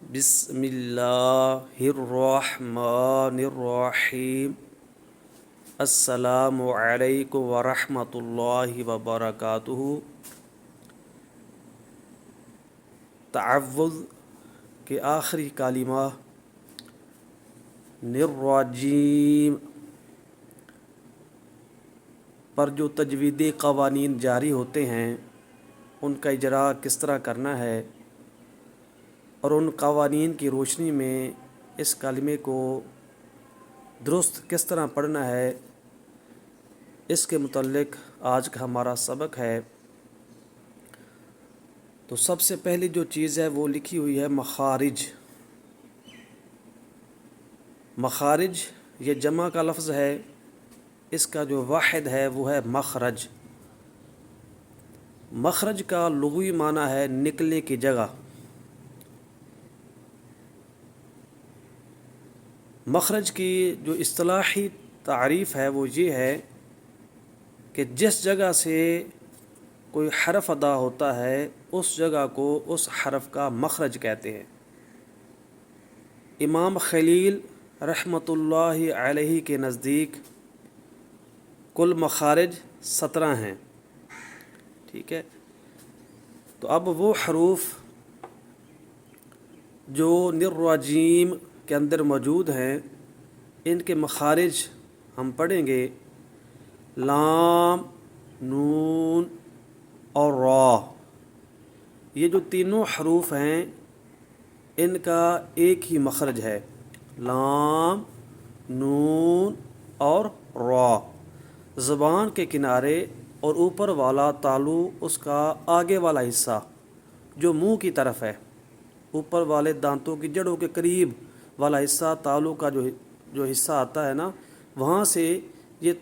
بسم اللہ الرحمن الرحیم السلام علیکم ورحمۃ اللہ وبرکاتہ۔ تعوذ کے آخری کلمہ الرجیم پر جو تجویدی قوانین جاری ہوتے ہیں ان کا اجرا کس طرح کرنا ہے اور ان قوانین کی روشنی میں اس کلمے کو درست کس طرح پڑھنا ہے، اس کے متعلق آج کا ہمارا سبق ہے۔ تو سب سے پہلی جو چیز ہے وہ لکھی ہوئی ہے مخارج۔ مخارج یہ جمع کا لفظ ہے، اس کا جو واحد ہے وہ ہے مخرج۔ مخرج کا لغوی معنی ہے نکلنے کی جگہ۔ مخرج کی جو اصطلاحی تعریف ہے وہ یہ ہے کہ جس جگہ سے کوئی حرف ادا ہوتا ہے اس جگہ کو اس حرف کا مخرج کہتے ہیں۔ امام خلیل رحمۃ اللہ علیہ کے نزدیک کل مخارج 17 ہیں، ٹھیک ہے۔ تو اب وہ حروف جو الرجیم کے اندر موجود ہیں ان کے مخارج ہم پڑھیں گے: لام، نون اور را۔ یہ جو تینوں حروف ہیں ان کا ایک ہی مخرج ہے، لام، نون اور را۔ زبان کے کنارے اور اوپر والا تالو، اس کا آگے والا حصہ جو منہ کی طرف ہے، اوپر والے دانتوں کی جڑوں کے قریب والا حصہ، تالو کا جو حصہ آتا ہے نا، وہاں سے یہ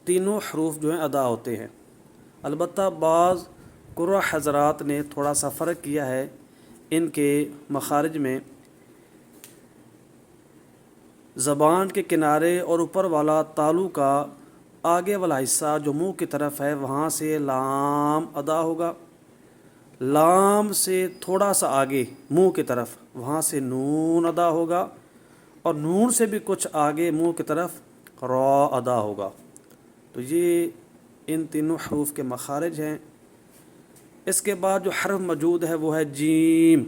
تینوں حروف جو ہیں ادا ہوتے ہیں۔ البتہ بعض قرآ حضرات نے تھوڑا سا فرق کیا ہے ان کے مخارج میں۔ زبان کے کنارے اور اوپر والا تالو کا آگے والا حصہ جو منہ کی طرف ہے وہاں سے لام ادا ہوگا، لام سے تھوڑا سا آگے منہ کی طرف وہاں سے نون ادا ہوگا، اور نون سے بھی کچھ آگے منہ کی طرف را ادا ہوگا۔ تو یہ ان تینوں حروف کے مخارج ہیں۔ اس کے بعد جو حرف موجود ہے وہ ہے جیم۔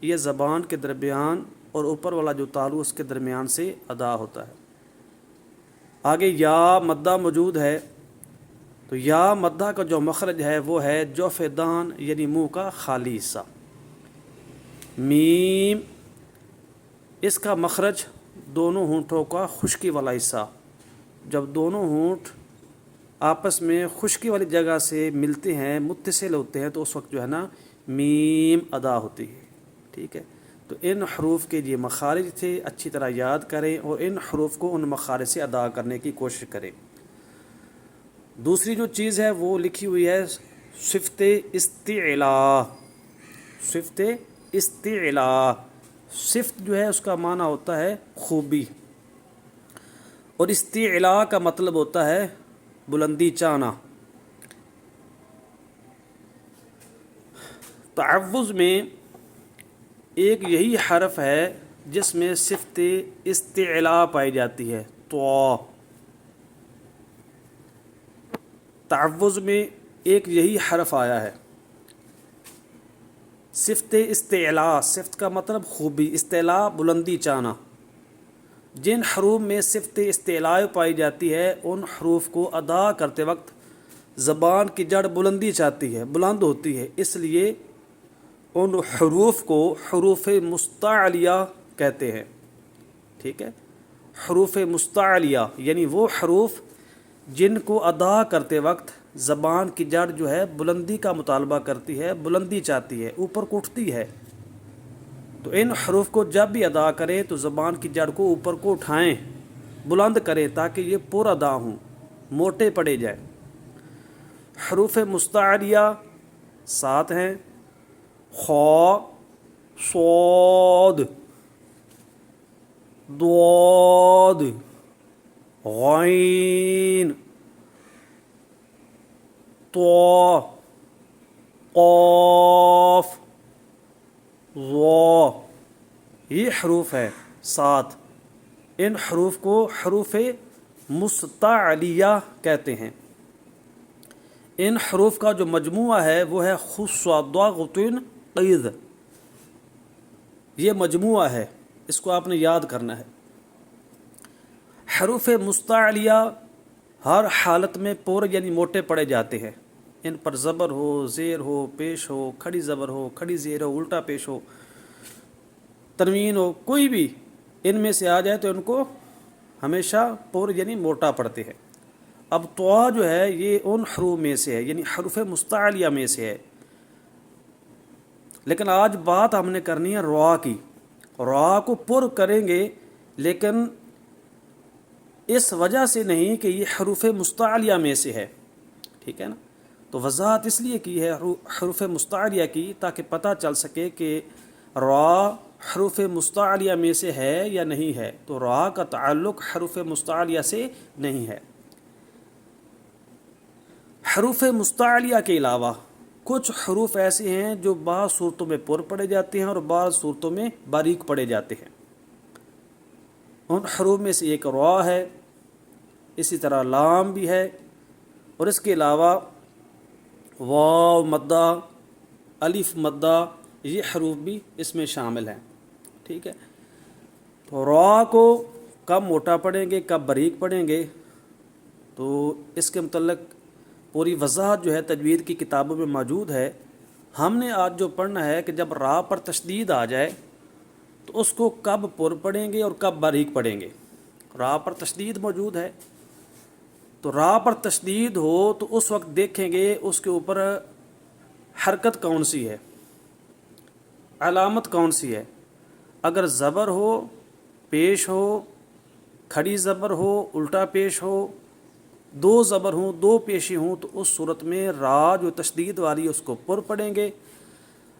یہ زبان کے درمیان اور اوپر والا جو تالو اس کے درمیان سے ادا ہوتا ہے۔ آگے یا مدہ موجود ہے، تو یا مدہ کا جو مخرج ہے وہ ہے جوف دان، یعنی منہ کا خالی حصہ۔ میم، اس کا مخرج دونوں ہونٹوں کا خشکی والا حصہ۔ جب دونوں ہونٹ آپس میں خشکی والی جگہ سے ملتے ہیں، متصل ہوتے ہیں، تو اس وقت جو ہے نا میم ادا ہوتی ہے، ٹھیک ہے۔ تو ان حروف کے یہ مخارج تھے، اچھی طرح یاد کریں اور ان حروف کو ان مخارج سے ادا کرنے کی کوشش کریں۔ دوسری جو چیز ہے وہ لکھی ہوئی ہے صفت استعلاء۔ صفت استعلاء، صفت جو ہے اس کا معنی ہوتا ہے خوبی، اور استعلاء کا مطلب ہوتا ہے بلندی چاہنا۔ تعوذ میں ایک یہی حرف ہے جس میں صفت استعلاء پائی جاتی ہے، تو تعوذ میں ایک یہی حرف آیا ہے، صفت استعلاء۔ صفت کا مطلب خوبی، استعلاء بلندی چاہنا۔ جن حروف میں صفت استعلاء پائی جاتی ہے ان حروف کو ادا کرتے وقت زبان کی جڑ بلندی چاہتی ہے، بلند ہوتی ہے، اس لیے ان حروف کو حروف مستعلیہ کہتے ہیں، ٹھیک ہے۔ حروف مستعلیہ یعنی وہ حروف جن کو ادا کرتے وقت زبان کی جڑ جو ہے بلندی کا مطالبہ کرتی ہے، بلندی چاہتی ہے، اوپر کو اٹھتی ہے۔ تو ان حروف کو جب بھی ادا کریں تو زبان کی جڑ کو اوپر کو اٹھائیں، بلند کریں تاکہ یہ پر ادا ہوں، موٹے پڑے جائیں۔ حروف مستعلیہ 7 ہیں: خا، صاد، ضاد، غین، طا، قاف، ظا۔ یہ حروف ہے 7، ان حروف کو حروف مستعلیہ کہتے ہیں۔ ان حروف کا جو مجموعہ ہے وہ ہے خصادغتن قید، یہ مجموعہ ہے، اس کو آپ نے یاد کرنا ہے۔ حروف مستعلیہ ہر حالت میں پر یعنی موٹے پڑے جاتے ہیں، ان پر زبر ہو، زیر ہو، پیش ہو، کھڑی زبر ہو، کھڑی زیر ہو، الٹا پیش ہو، تنوین ہو، کوئی بھی ان میں سے آ جائے تو ان کو ہمیشہ پر یعنی موٹا پڑتے ہیں۔ اب طوا جو ہے یہ ان حروف میں سے ہے، یعنی حروف مستعلیہ میں سے ہے، لیکن آج بات ہم نے کرنی ہے را کی۔ را کو پر کریں گے لیکن اس وجہ سے نہیں کہ یہ حروف مستعلیہ میں سے ہے، ٹھیک ہے نا؟ تو وضاحت اس لیے کی ہے حروف مستعلیہ کی تاکہ پتہ چل سکے کہ را حروف مستعلیہ میں سے ہے یا نہیں ہے۔ تو را کا تعلق حروف مستعلیہ سے نہیں ہے۔ حروف مستعلیہ کے علاوہ کچھ حروف ایسے ہیں جو بعض صورتوں میں پر پڑے جاتے ہیں اور بعض صورتوں میں باریک پڑے جاتے ہیں۔ ان حروف میں سے ایک را ہے، اسی طرح لام بھی ہے، اور اس کے علاوہ واو مدہ، الف مدہ، یہ حروف بھی اس میں شامل ہیں، ٹھیک ہے؟ تو را کو کب موٹا پڑھیں گے، کب باریک پڑھیں گے، تو اس کے متعلق پوری وضاحت جو ہے تجوید کی کتابوں میں موجود ہے۔ ہم نے آج جو پڑھنا ہے کہ جب را پر تشدید آ جائے تو اس کو کب پر پڑھیں گے اور کب باریک پڑھیں گے۔ را پر تشدید موجود ہے تو را پر تشدید ہو تو اس وقت دیکھیں گے اس کے اوپر حرکت کون سی ہے، علامت کون سی ہے۔ اگر زبر ہو، پیش ہو، کھڑی زبر ہو، الٹا پیش ہو، دو زبر ہوں، دو پیشی ہوں، تو اس صورت میں را جو تشدید والی اس کو پر پڑھیں گے۔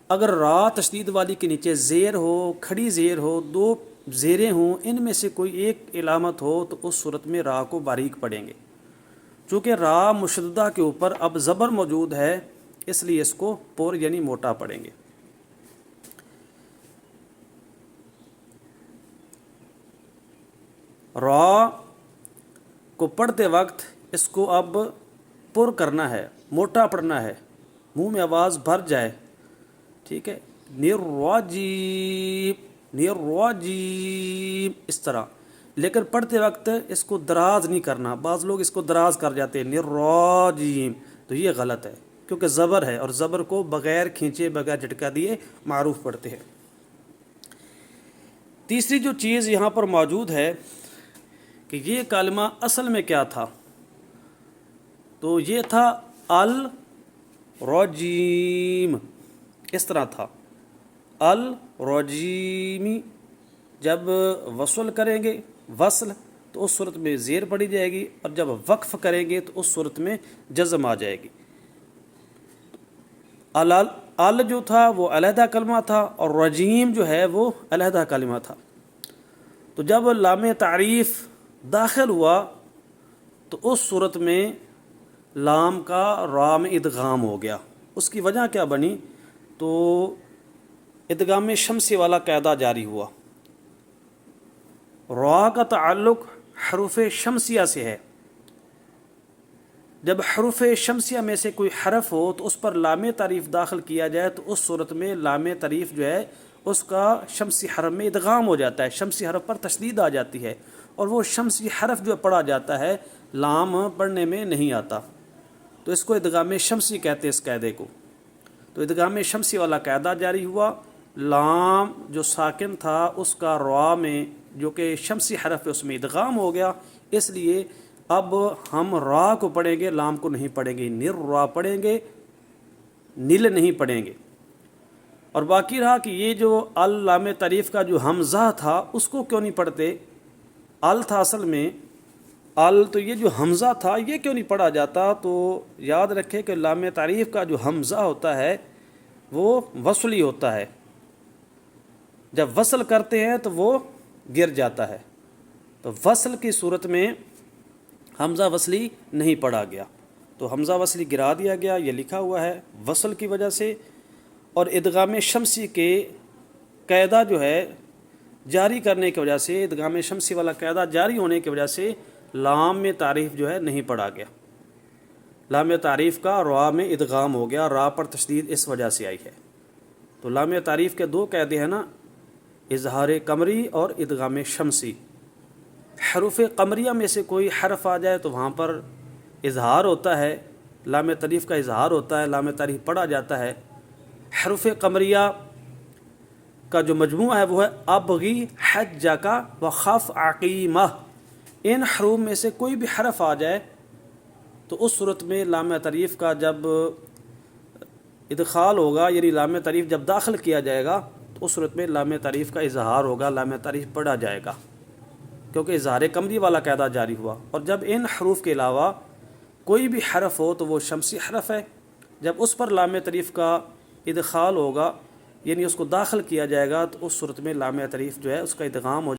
اگر را تشدید والی کے نیچے زیر ہو، کھڑی زیر ہو، دو زیریں ہوں، ان میں سے کوئی ایک علامت ہو تو اس صورت میں را کو باریک پڑھیں گے۔ چونکہ را مشددہ کے اوپر اب زبر موجود ہے اس لیے اس کو پر یعنی موٹا پڑھیں گے۔ را کو پڑھتے وقت اس کو اب پر کرنا ہے، موٹا پڑھنا ہے، منہ میں آواز بھر جائے، ٹھیک ہے؟ نِرْوَجِیب، نِرْوَجِیب، اس طرح۔ لیکن پڑھتے وقت اس کو دراز نہیں کرنا، بعض لوگ اس کو دراز کر جاتے ہیں نِرْوَجِیب، تو یہ غلط ہے کیونکہ زبر ہے اور زبر کو بغیر کھینچے بغیر جھٹکا دیے معروف پڑھتے ہیں۔ تیسری جو چیز یہاں پر موجود ہے کہ یہ کلمہ اصل میں کیا تھا، تو یہ تھا الرجیم، اس طرح تھا الرجیمی۔ جب وصل کریں گے وصل تو اس صورت میں زیر پڑی جائے گی، اور جب وقف کریں گے تو اس صورت میں جزم آ جائے گی۔ ال جو تھا وہ علیحدہ کلمہ تھا اور رجیم جو ہے وہ علیحدہ کلمہ تھا۔ تو جب لام تعریف داخل ہوا تو اس صورت میں لام کا را میں ادغام ہو گیا۔ اس کی وجہ کیا بنی؟ تو ادغام شمسی والا قاعدہ جاری ہوا۔ را کا تعلق حروف شمسیہ سے ہے، جب حروف شمسیہ میں سے کوئی حرف ہو تو اس پر لام تعریف داخل کیا جائے تو اس صورت میں لام تعریف جو ہے اس کا شمسی حرف میں ادغام ہو جاتا ہے، شمسی حرف پر تشدید آ جاتی ہے، اور وہ شمسی حرف جو پڑھا جاتا ہے لام پڑھنے میں نہیں آتا، تو اس کو ادغام شمسی کہتے ہیں اس قاعدے کو۔ تو ادغام شمسی والا قاعدہ جاری ہوا، لام جو ساکن تھا اس کا را میں جو کہ شمسی حرف ہے اس میں ادغام ہو گیا، اس لیے اب ہم را کو پڑھیں گے، لام کو نہیں پڑھیں گے، نر را پڑھیں گے، نیل نہیں پڑھیں گے۔ اور باقی رہا کہ یہ جو لام تعریف کا جو حمزہ تھا اس کو کیوں نہیں پڑھتے؟ ال تھا اصل میں، ال، تو یہ جو حمزہ تھا یہ کیوں نہیں پڑھا جاتا؟ تو یاد رکھے کہ لام تعریف کا جو حمزہ ہوتا ہے وہ وصلی ہوتا ہے، جب وصل کرتے ہیں تو وہ گر جاتا ہے، تو وصل کی صورت میں حمزہ وصلی نہیں پڑھا گیا، تو حمزہ وصلی گرا دیا گیا، یہ لکھا ہوا ہے وصل کی وجہ سے۔ اور ادغام شمسی کے قاعدہ جو ہے جاری کرنے کی وجہ سے، ادغام شمسی والا قاعدہ جاری ہونے کی وجہ سے لام میں تعریف جو ہے نہیں پڑھا گیا، لام تعریف کا را میں ادغام ہو گیا، را پر تشدید اس وجہ سے آئی ہے۔ تو لام تعریف کے دو قاعدے ہیں نا، اظہار قمری اور ادغام شمسی۔ حروف قمریہ میں سے کوئی حرف آ جائے تو وہاں پر اظہار ہوتا ہے، لام تعریف کا اظہار ہوتا ہے، لام تعریف پڑھا جاتا ہے۔ حروف قمریہ کا جو مجموعہ ہے وہ ہے ابغی حجک وخف عقیمہ۔ ان حروف میں سے کوئی بھی حرف آ جائے تو اس صورت میں لام تعریف کا جب ادخال ہوگا، یعنی لام تعریف جب داخل کیا جائے گا تو اس صورت میں لام تعریف کا اظہار ہوگا، لام تعریف پڑھا جائے گا، کیونکہ اظہار قمری والا قاعدہ جاری ہوا۔ اور جب ان حروف کے علاوہ کوئی بھی حرف ہو تو وہ شمسی حرف ہے، جب اس پر لام تعریف کا ادخال ہوگا، یعنی اس کو داخل کیا جائے گا، تو اس صورت میں لام تعریف جو ہے اس کا ادغام ہو